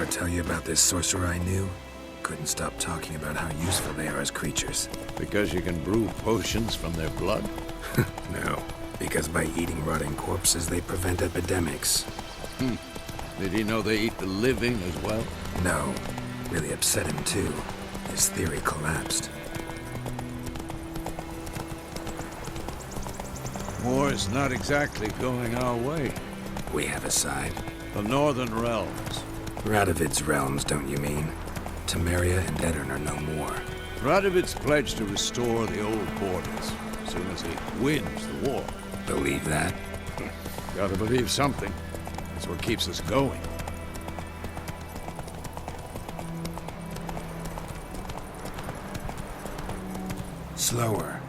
ever tell you about this sorcerer I knew? Couldn't stop talking about how useful they are as creatures. Because you can brew potions from their blood? No, because by eating rotting corpses, they prevent epidemics. Did he know they eat the living as well? No, really upset him too. His theory collapsed. War's not exactly going our way. We have a side. The Northern Realms. Radovid's realms, don't you mean? Temeria and Edirn are no more. Radovid's pledged to restore the old borders as soon as he wins the war. Believe that? Gotta believe something. That's what keeps us going. Slower.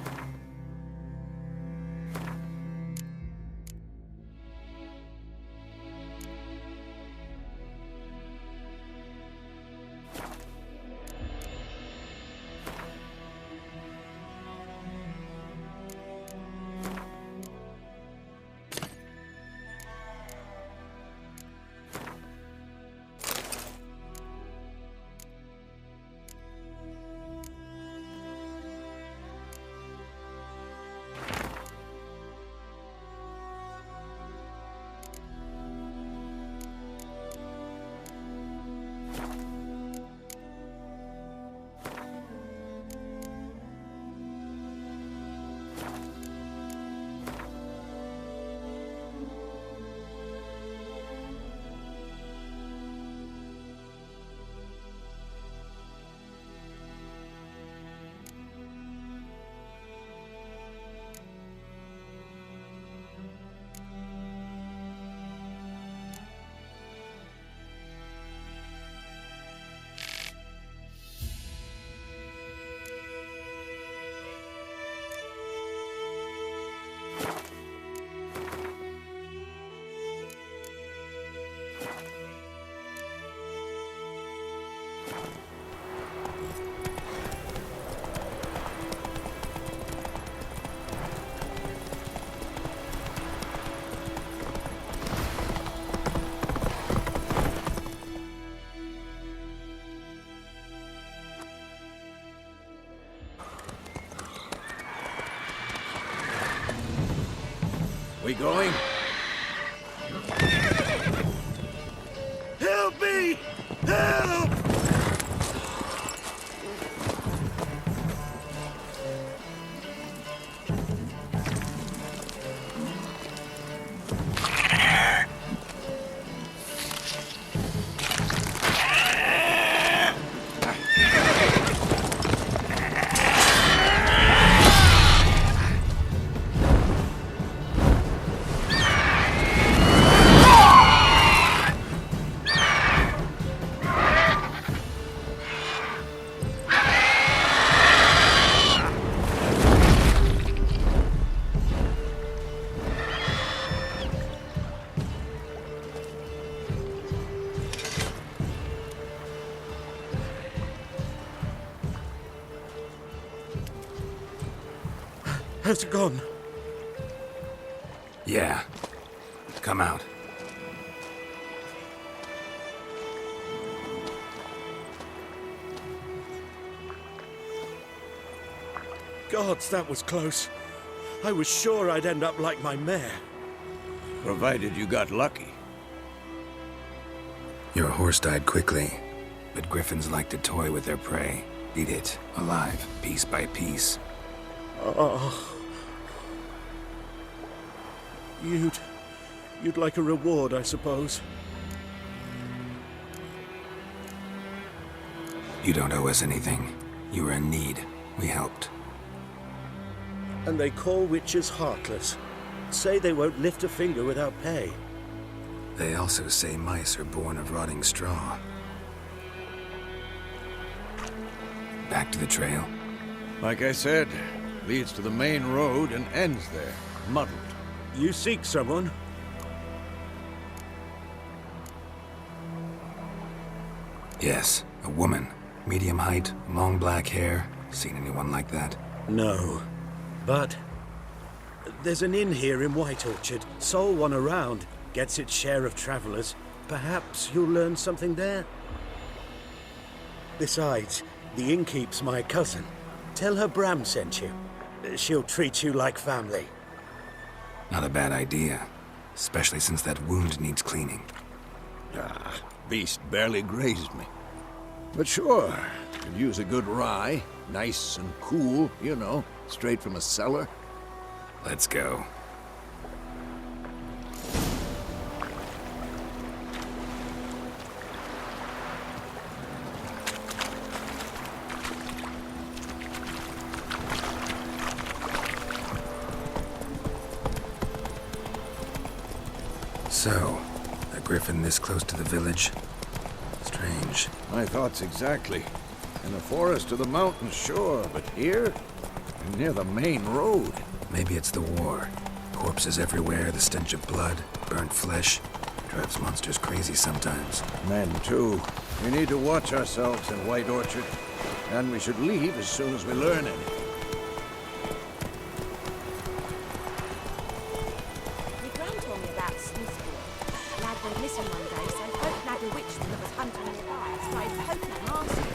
We going? Help me! Help! Has it gone? Yeah. Come out. Gods, that was close. I was sure I'd end up like my mare. Provided you got lucky. Your horse died quickly, but griffins like to toy with their prey. Eat it, alive, piece by piece. Oh. You'd like a reward, I suppose. You don't owe us anything. You were in need. We helped. And they call witches heartless. Say they won't lift a finger without pay. They also say mice are born of rotting straw. Back to the trail. Like I said, leads to the main road and ends there, muddled. You seek someone? Yes, a woman. Medium height, long black hair. Seen anyone like that? No. But there's an inn here in White Orchard. Sole one around. Gets its share of travelers. Perhaps you'll learn something there? Besides, the innkeep's my cousin. Tell her Bram sent you. She'll treat you like family. Not a bad idea, especially since that wound needs cleaning. Ah, beast barely grazed me. But sure, could use a good rye. Nice and cool, you know, straight from a cellar. Let's go. So, a griffin this close to the village? Strange. My thoughts exactly. In the forest or the mountains, sure, but here? Near the main road. Maybe it's the war. Corpses everywhere, the stench of blood, burnt flesh. Drives monsters crazy sometimes. Men, too. We need to watch ourselves in White Orchard. And we should leave as soon as we learn anything. My gran told me about Smithfield. A lad went missing one day, so folk had bewitched him that was hunting nearby and started poking and asking him.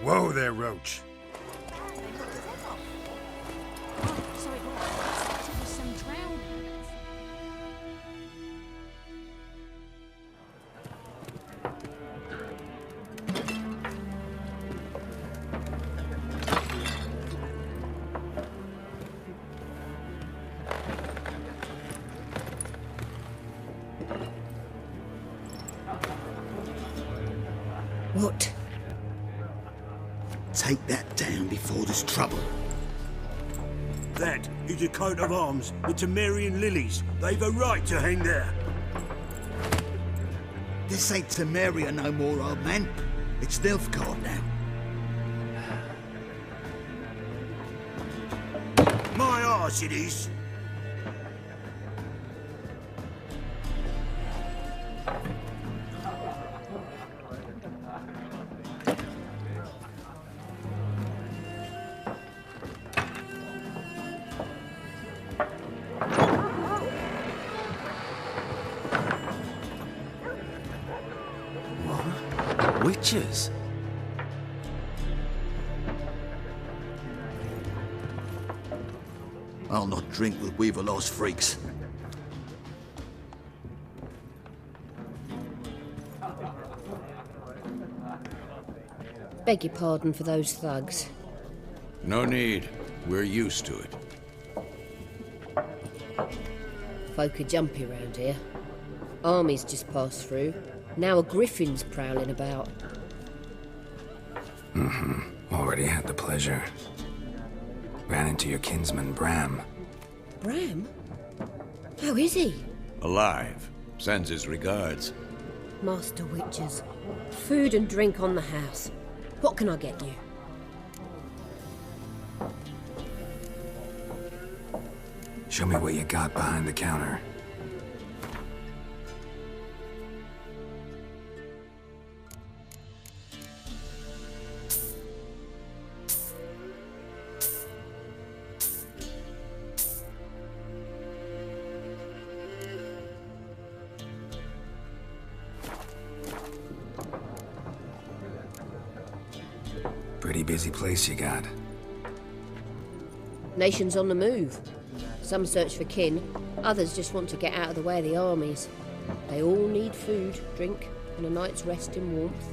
Whoa there, Roach. So it was some drownings. What? Take that down before there's trouble. That is a coat of arms. The Temerian lilies. They've a right to hang there. This ain't Temeria no more, old man. It's Nilfgaard now. My arse it is. Witches? I'll not drink with Weaverlaw's freaks. Beg your pardon for those thugs. No need. We're used to it. Folk are jumpy round here. Armies just passed through. Now a griffin's prowling about. Already had the pleasure. Ran into your kinsman, Bram. Bram? How is he? Alive. Sends his regards. Master Witches. Food and drink on the house. What can I get you? Show me what you got behind the counter. Pretty busy place you got. Nations on the move. Some search for kin, others just want to get out of the way of the armies. They all need food, drink, and a night's rest in warmth.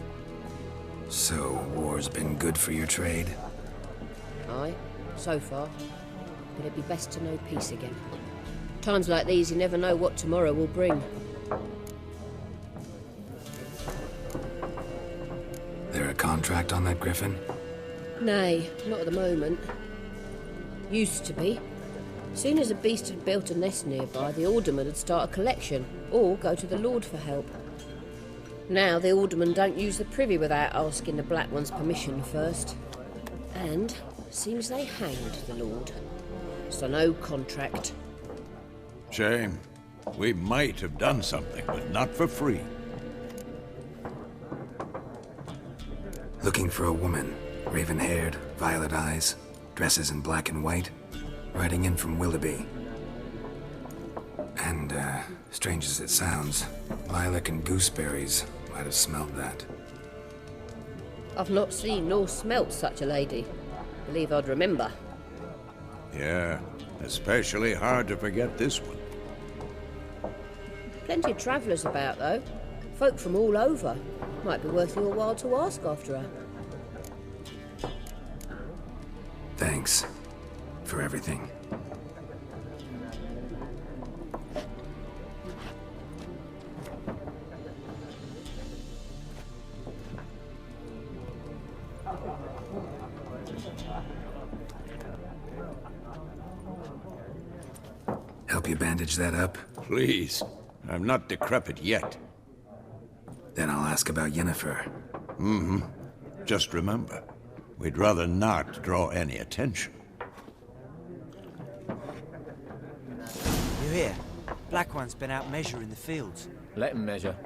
So, war's been good for your trade? Aye, so far. But it'd be best to know peace again. Times like these, you never know what tomorrow will bring. There a contract on that griffin? Nay, not at the moment. Used to be. Soon as a beast had built a nest nearby, the alderman would start a collection, or go to the Lord for help. Now the aldermen don't use the privy without asking the Black One's permission first. And seems they hanged the Lord. So no contract. Shame. We might have done something, but not for free. Looking for a woman. Raven-haired, violet eyes, dresses in black and white. Riding in from Willoughby. And, strange as it sounds, lilac and gooseberries might have smelled that. I've not seen nor smelt such a lady. Believe I'd remember. Yeah, especially hard to forget this one. Plenty of travellers about, though. Folk from all over. Might be worth your while to ask after her. Thanks for everything. Help you bandage that up? Please. I'm not decrepit yet. Then I'll ask about Yennefer. Just remember, we'd rather not draw any attention. You hear? Black One's been out measuring the fields. Let him measure.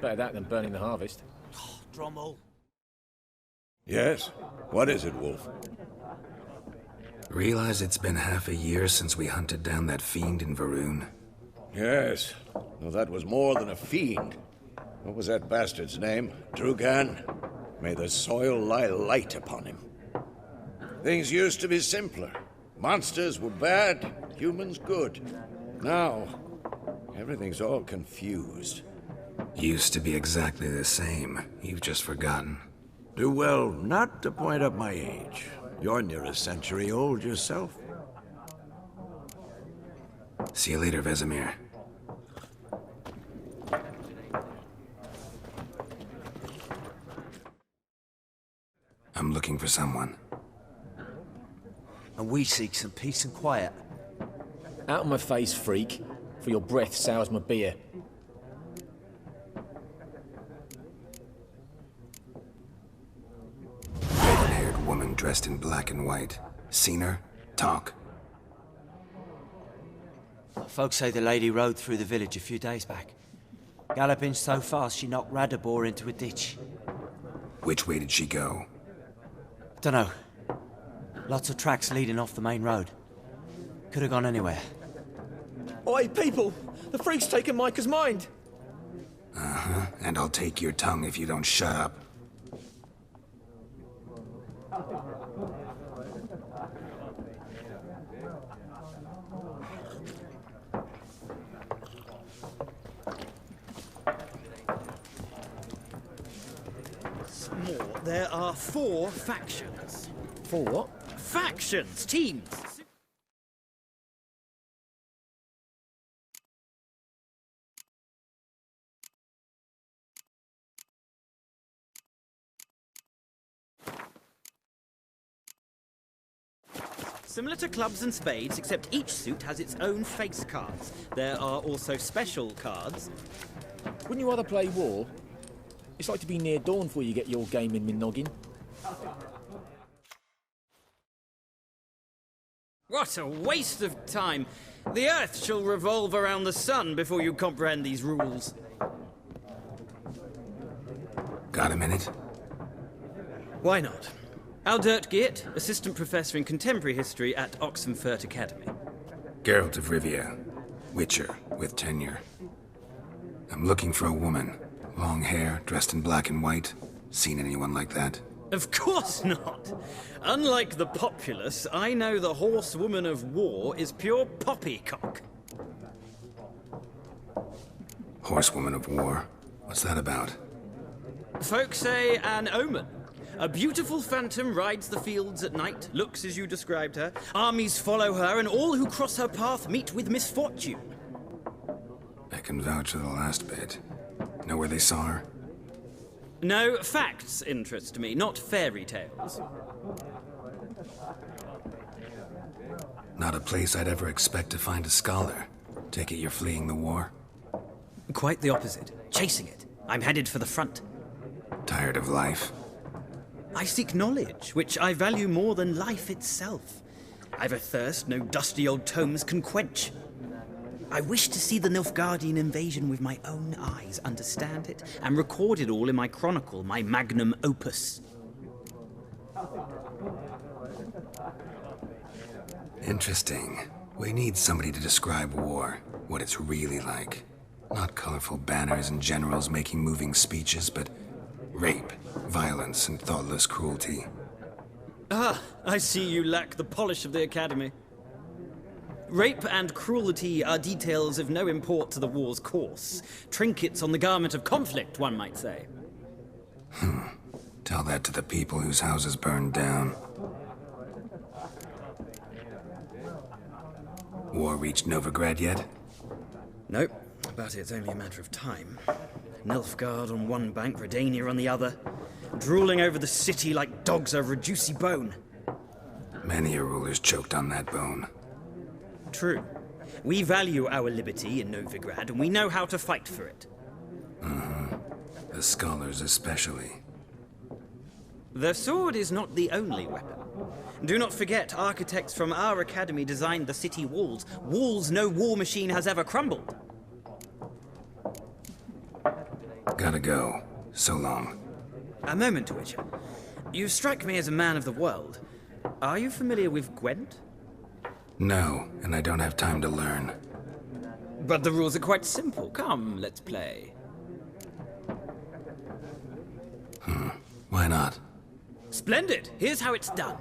Better that than burning the harvest. Drommel. Yes? What is it, Wolf? Realize it's been half a year since we hunted down that fiend in Varun. Yes. Well, that was more than a fiend. What was that bastard's name? Drugan? May the soil lie light upon him. Things used to be simpler. Monsters were bad, humans good. Now, everything's all confused. Used to be exactly the same. You've just forgotten. Do well not to point up my age. You're near a century old yourself. See you later, Vesemir. I'm looking for someone. And we seek some peace and quiet. Out of my face, freak, for your breath sours my beer. Raven-haired woman dressed in black and white. Seen her? Talk. Folks say the lady rode through the village a few days back. Galloping so fast she knocked Radabor into a ditch. Which way did she go? Dunno. Lots of tracks leading off the main road. Could have gone anywhere. Oi, people! The freak's taken Micah's mind! Uh-huh, and I'll take your tongue if you don't shut up. More. There are 4 factions. 4 what? Factions! Teams! Similar to clubs and spades, except each suit has its own face cards. There are also special cards. Wouldn't you rather play war? It's like to be near dawn before you get your game in my noggin. What a waste of time! The Earth shall revolve around the sun before you comprehend these rules. Got a minute? Why not? Aldert Geert, Assistant Professor in Contemporary History at Oxenfurt Academy. Geralt of Rivia. Witcher, with tenure. I'm looking for a woman. Long hair, dressed in black and white. Seen anyone like that? Of course not! Unlike the populace, I know the horsewoman of war is pure poppycock. Horsewoman of war? What's that about? Folk say an omen. A beautiful phantom rides the fields at night, looks as you described her. Armies follow her, and all who cross her path meet with misfortune. I can vouch for the last bit. Know where they saw her? No, facts interest me, not fairy tales. Not a place I'd ever expect to find a scholar. Take it you're fleeing the war? Quite the opposite. Chasing it. I'm headed for the front. Tired of life? I seek knowledge, which I value more than life itself. I've a thirst no dusty old tomes can quench. I wish to see the Nilfgaardian invasion with my own eyes, understand it, and record it all in my chronicle, my magnum opus. Interesting. We need somebody to describe war, what it's really like. Not colorful banners and generals making moving speeches, but Rape, violence, and thoughtless cruelty. Ah, I see you lack the polish of the Academy. Rape and cruelty are details of no import to the war's course. Trinkets on the garment of conflict, one might say. Tell that to the people whose houses burned down. War reached Novigrad yet? Nope, but it's only a matter of time. Nilfgaard on one bank, Redania on the other, drooling over the city like dogs over a juicy bone. Many a ruler's choked on that bone. True. We value our liberty in Novigrad, and we know how to fight for it. The scholars especially. The sword is not the only weapon. Do not forget, architects from our academy designed the city walls. Walls no war machine has ever crumbled. Gotta go. So long. A moment, Witcher. You strike me as a man of the world. Are you familiar with Gwent? No, and I don't have time to learn. But the rules are quite simple. Come, let's play. Why not? Splendid! Here's how it's done.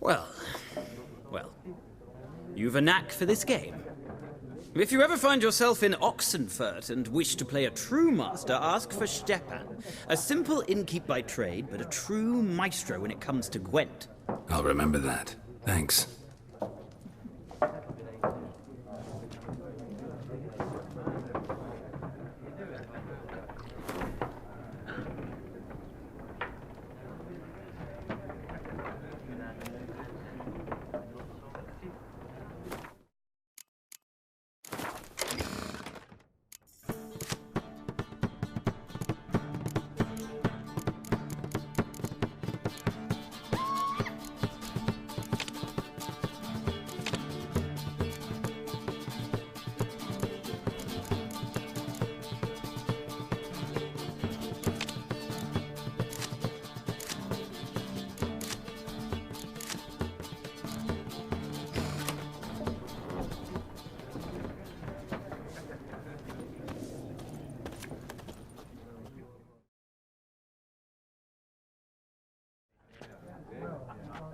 Well, you've a knack for this game. If you ever find yourself in Oxenfurt and wish to play a true master, ask for Stepan. A simple innkeep by trade, but a true maestro when it comes to Gwent. I'll remember that. Thanks.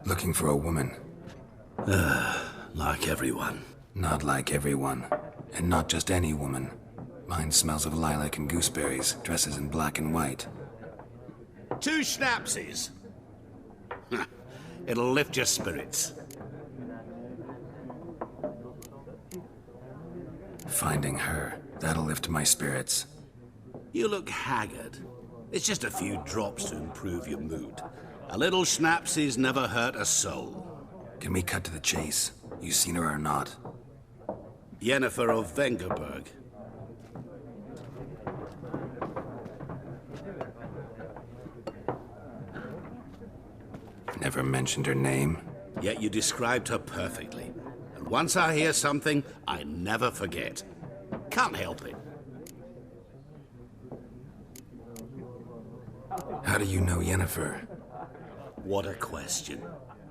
Looking for a woman. Like everyone. Not like everyone. And not just any woman. Mine smells of lilac and gooseberries, dresses in black and white. 2 schnapsies. It'll lift your spirits. Finding her, that'll lift my spirits. You look haggard. It's just a few drops to improve your mood. A little schnapsies never hurt a soul. Can we cut to the chase? You seen her or not? Yennefer of Vengerberg. Never mentioned her name. Yet you described her perfectly. And once I hear something, I never forget. Can't help it. How do you know Yennefer? What a question.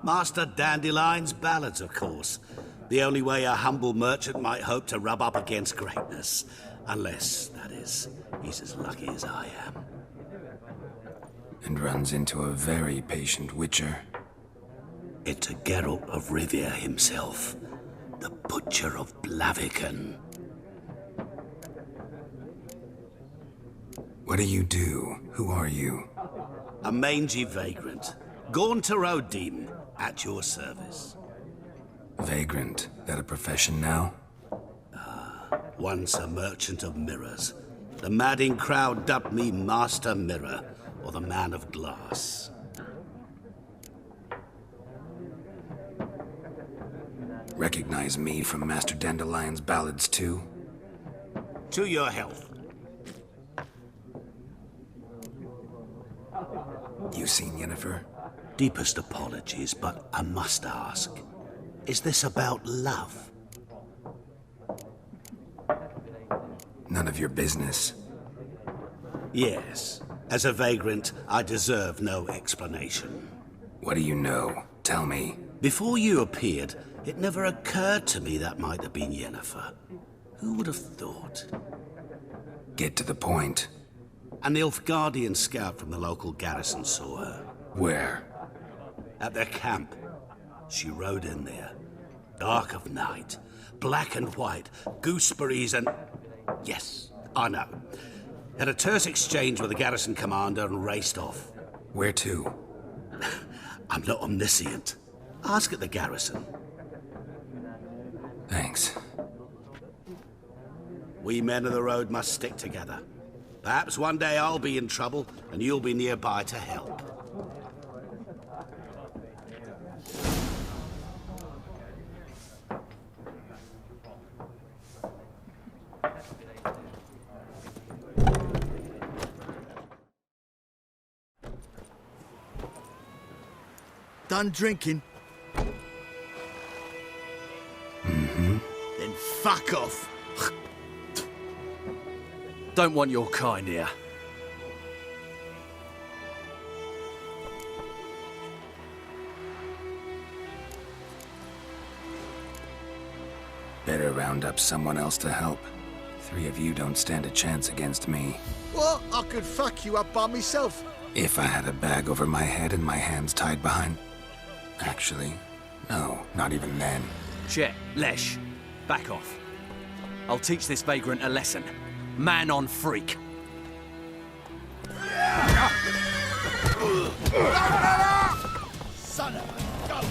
Master Dandelion's ballads, of course. The only way a humble merchant might hope to rub up against greatness. Unless, that is, he's as lucky as I am. And runs into a very patient witcher. It's a Geralt of Rivia himself. The Butcher of Blaviken. What do you do? Who are you? A mangy vagrant. Gone to Odin, at your service. Vagrant. That a profession now? Once a merchant of mirrors. The madding crowd dubbed me Master Mirror, or the Man of Glass. Recognize me from Master Dandelion's ballads too? To your health. You seen Yennefer? Deepest apologies, but I must ask. Is this about love? None of your business. Yes. As a vagrant, I deserve no explanation. What do you know? Tell me. Before you appeared, it never occurred to me that might have been Yennefer. Who would have thought? Get to the point. An Nilfgaardian scout from the local garrison saw her. Where? At their camp. She rode in there. Dark of night. Black and white. Gooseberries and... Yes, I know. Had a terse exchange with the garrison commander and raced off. Where to? I'm not omniscient. Ask at the garrison. Thanks. We men of the road must stick together. Perhaps one day I'll be in trouble and you'll be nearby to help. Done drinking? Mm-hmm. Then fuck off. Don't want your kind here. Better round up someone else to help. 3 of you don't stand a chance against me. What? I could fuck you up by myself. If I had a bag over my head and my hands tied behind... Actually, no, not even then. Chet, Lesh, back off. I'll teach this vagrant a lesson. Man on freak. Son of a goat!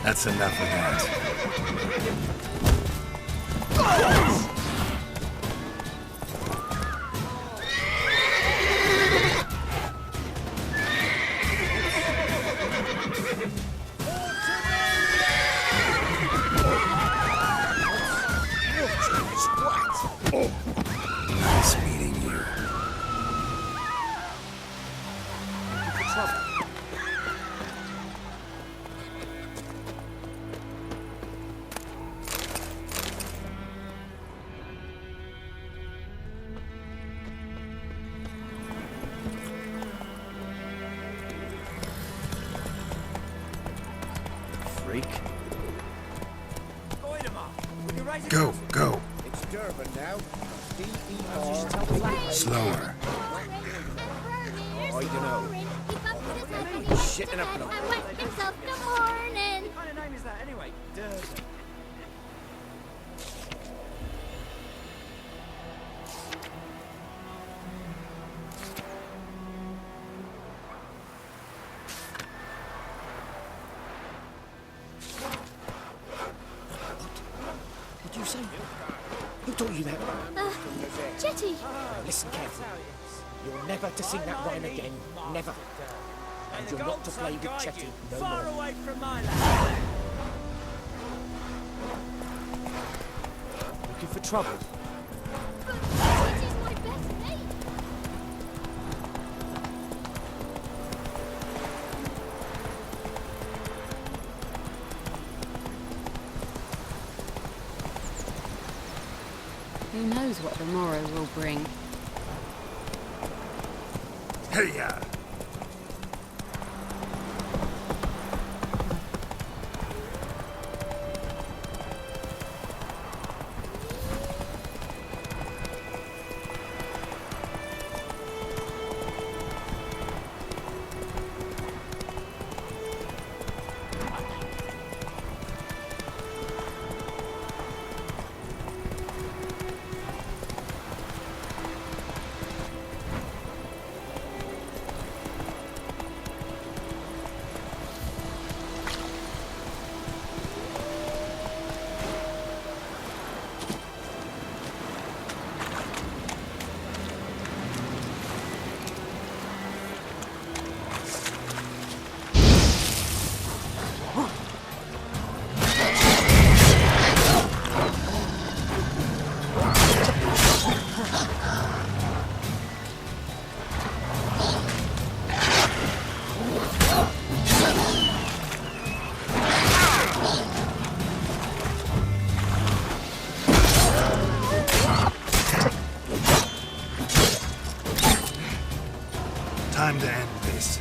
That's enough of that. Nice meeting you. Freak. Go, go. It's Durban now. D-E-R. Slower. I don't know. Shit in a block. I wet himself in the morning. What kind of name is that anyway? Durban. What did you say? Who taught you that? Jetty. Listen carefully. You're never to sing that rhyme again. Never. And you're not to play with Chetty no Far more. away from my land. Looking for trouble? But Jetty's my best mate. Who knows what the morrow will bring? Hey, ya! Time to end this.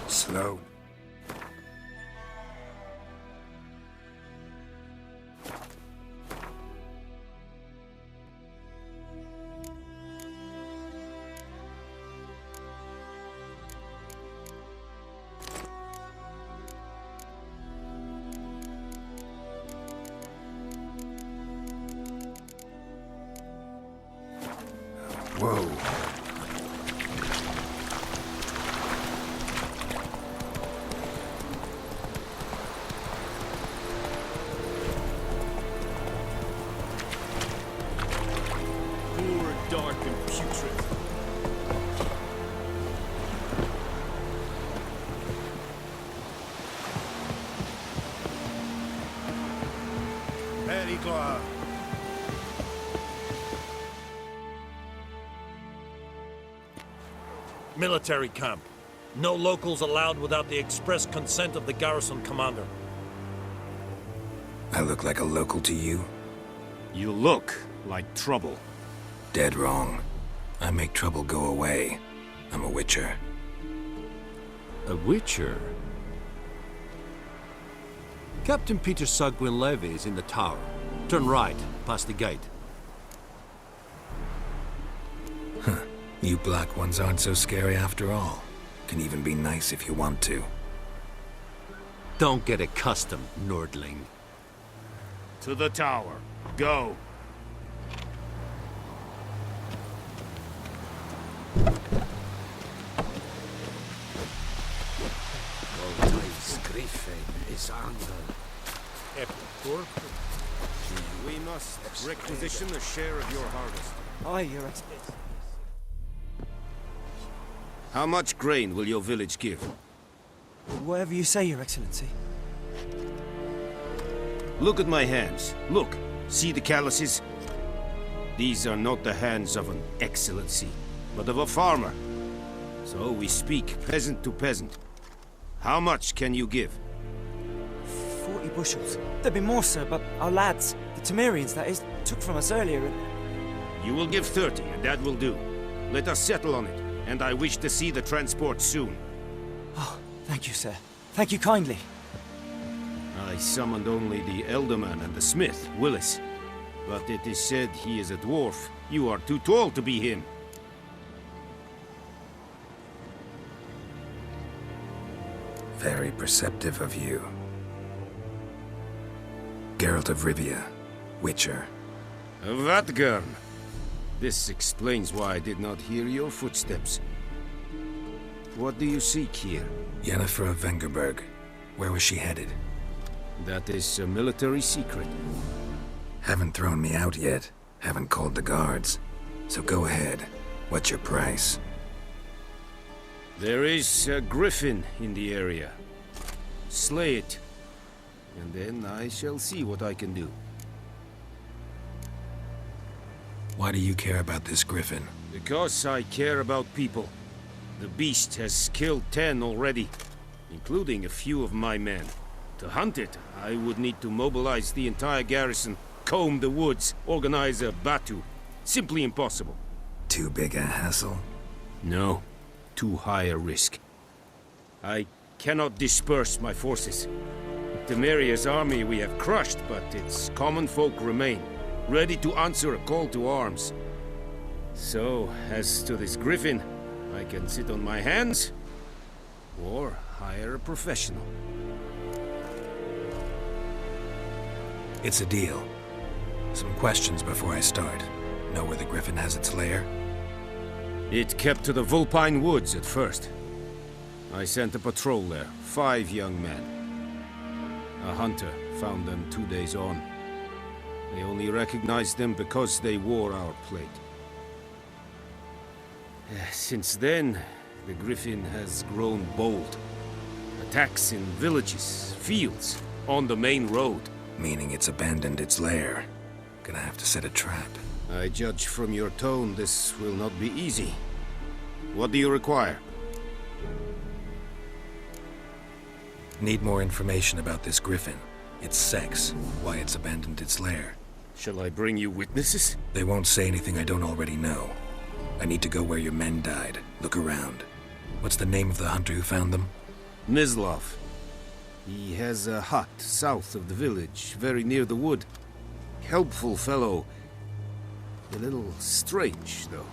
Slow. Whoa. Dark and putrid. Very glad. Military camp. No locals allowed without the express consent of the garrison commander. I look like a local to you? You look like trouble. Dead wrong. I make trouble go away. I'm a witcher. A witcher? Captain Peter Sagwin Levy is in the tower. Turn right, past the gate. Huh. You black ones aren't so scary after all. Can even be nice if you want to. Don't get accustomed, Nordling. To the tower. Go. griffin is under. We must requisition a share of your harvest. Aye, Your Excellency. How much grain will your village give? Whatever you say, Your Excellency. Look at my hands. Look. See the calluses? These are not the hands of an excellency, but of a farmer. So we speak peasant to peasant. How much can you give? 40 bushels. There'd be more, sir, but our lads, the Temerians, that is, took from us earlier and... You will give 30, and that will do. Let us settle on it, and I wish to see the transport soon. Oh, thank you, sir. Thank you kindly. I summoned only the elderman and the smith, Willis. But it is said he is a dwarf. You are too tall to be him. Very perceptive of you. Geralt of Rivia, Witcher. Vatgern! This explains why I did not hear your footsteps. What do you seek here? Yennefer of Vengerberg. Where was she headed? That is a military secret. Haven't thrown me out yet. Haven't called the guards. So go ahead. What's your price? There is a griffin in the area. Slay it. And then I shall see what I can do. Why do you care about this griffin? Because I care about people. The beast has killed 10 already, including a few of my men. To hunt it, I would need to mobilize the entire garrison, comb the woods, organize a batu. Simply impossible. Too big a hassle? No. Too high a risk. I cannot disperse my forces. Temeria's army we have crushed, but its common folk remain, ready to answer a call to arms. So, as to this griffin, I can sit on my hands, or hire a professional. It's a deal. Some questions before I start. Know where the griffin has its lair? It kept to the Vulpine Woods at first. I sent a patrol there, 5 young men. A hunter found them 2 days on. They only recognized them because they wore our plate. Since then, the griffin has grown bold. Attacks in villages, fields, on the main road. Meaning it's abandoned its lair. Gonna have to set a trap. I judge from your tone this will not be easy. What do you require? Need more information about this griffin. Its sex, why it's abandoned its lair. Shall I bring you witnesses? They won't say anything I don't already know. I need to go where your men died. Look around. What's the name of the hunter who found them? Mislav. He has a hut south of the village, very near the wood. Helpful fellow. A little strange, though.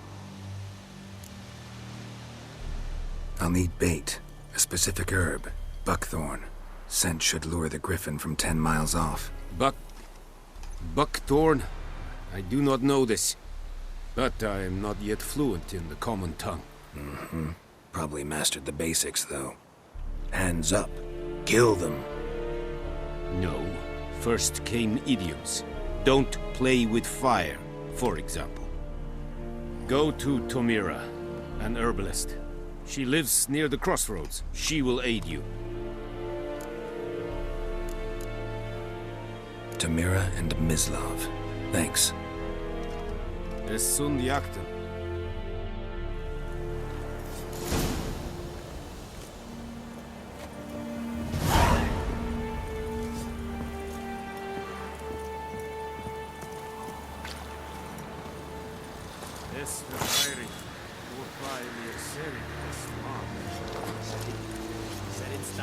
I'll need bait. A specific herb. Buckthorn. Scent should lure the griffin from 10 miles off. Buckthorn? I do not know this. But I am not yet fluent in the common tongue. Mm-hmm. Probably mastered the basics, though. Hands up. Kill them. No. First came idioms. Don't play with fire, for example. Go to Tomira, an herbalist. She lives near the crossroads. She will aid you. Tomira and Mislav. Thanks. Es sunt jakten.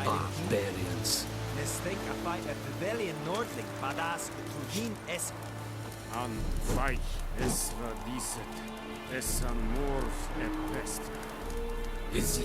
Barbarians. An feich es radicet, es an morf et pest.